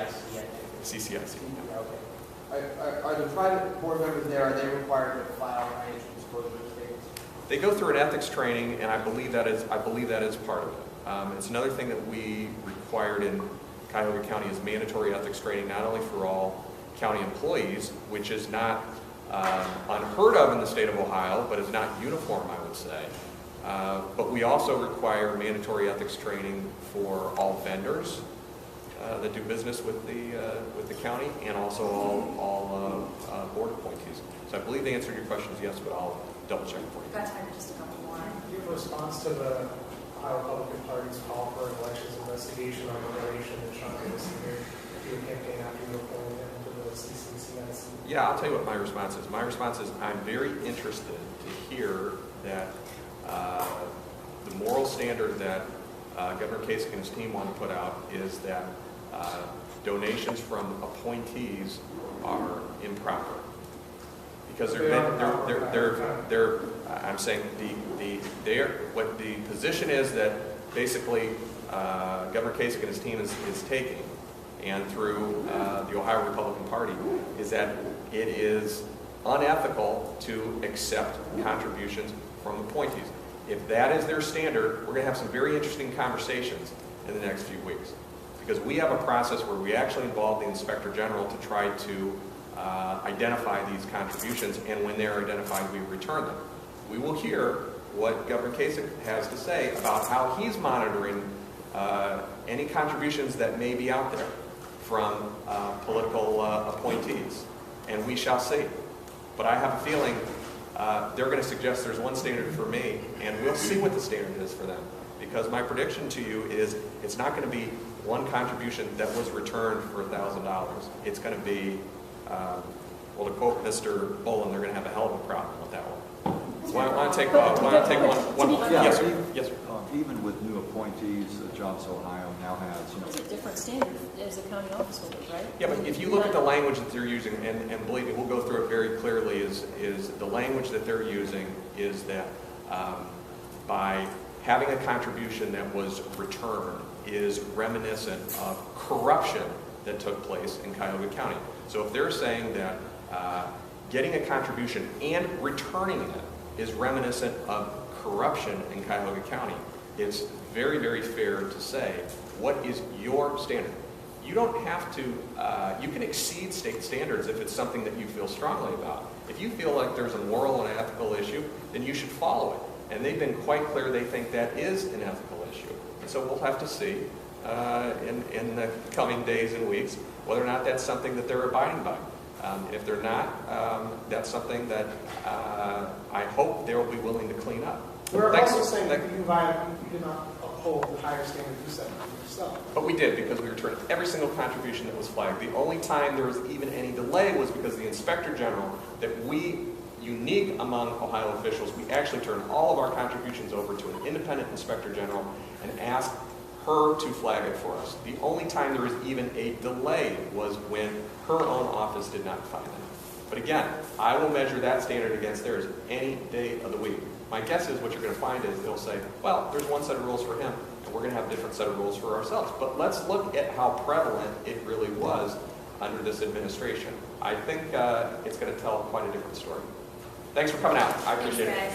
CCIC, I think. CCIC. Yeah, okay. Are the private board members there, are they required to file financial disclosure statements? They go through an ethics training, and I believe that is part of it. It's another thing that we required in Cuyahoga County is mandatory ethics training, not only for all county employees, which is not unheard of in the state of Ohio, but is not uniform, I would say. But we also require mandatory ethics training for all vendors that do business with the county, and also all board appointees. So I believe the answer to your question is yes, but I'll double check for you. Got time for just a couple more. Do you have a response to the Ohio Republican Party's call for an elections investigation on the donation that Sean was here to your campaign after you appointed him to the CCIC? Yeah, I'll tell you what my response is. My response is I'm very interested to hear that the moral standard that Governor Kasich and his team want to put out is that donations from appointees are improper. Because I'm saying what the position is that basically Governor Kasich and his team is taking, and through the Ohio Republican Party, is that it is unethical to accept contributions from appointees. If that is their standard, we're going to have some very interesting conversations in the next few weeks. Because we have a process where we actually involve the Inspector General to try to identify these contributions, and when they're identified, we return them. We will hear what Governor Kasich has to say about how he's monitoring any contributions that may be out there from political appointees, and we shall see. But I have a feeling they're going to suggest there's one standard for me, and we'll see what the standard is for them. Because my prediction to you is it's not going to be one contribution that was returned for $1,000. It's going to be, well, to quote Mr. Bolin, they're going to have a hell of a problem with that one. So I want to take one more. Yes, sir. Yes, sir. Even with new appointees, Jobs Ohio now has, It's a different standard as a county office holder, right? Yeah, but if you look at the language that they're using, and believe me, we'll go through it very clearly, is the language that they're using is that by having a contribution that was returned is reminiscent of corruption that took place in Cuyahoga County. So if they're saying that getting a contribution and returning it is reminiscent of corruption in Cuyahoga County, it's very, very fair to say, what is your standard? You don't have to, you can exceed state standards if it's something that you feel strongly about. If you feel like there's a moral and ethical issue, then you should follow it. And they've been quite clear they think that is an ethical issue. And so we'll have to see in the coming days and weeks whether or not that's something that they're abiding by. If they're not, that's something that I hope they will be willing to clean up. We're also saying that you did not uphold the higher standard you set for yourself. But we did, because we returned every single contribution that was flagged. The only time there was even any delay was because the Inspector General, that we, unique among Ohio officials, we actually turned all of our contributions over to an independent Inspector General and asked her to flag it for us. The only time there was even a delay was when her own office did not find it. But again, I will measure that standard against theirs any day of the week. My guess is what you're going to find is they'll say, well, there's one set of rules for him, and we're going to have a different set of rules for ourselves. But let's look at how prevalent it really was under this administration. I think it's going to tell quite a different story. Thanks for coming out. I appreciate it.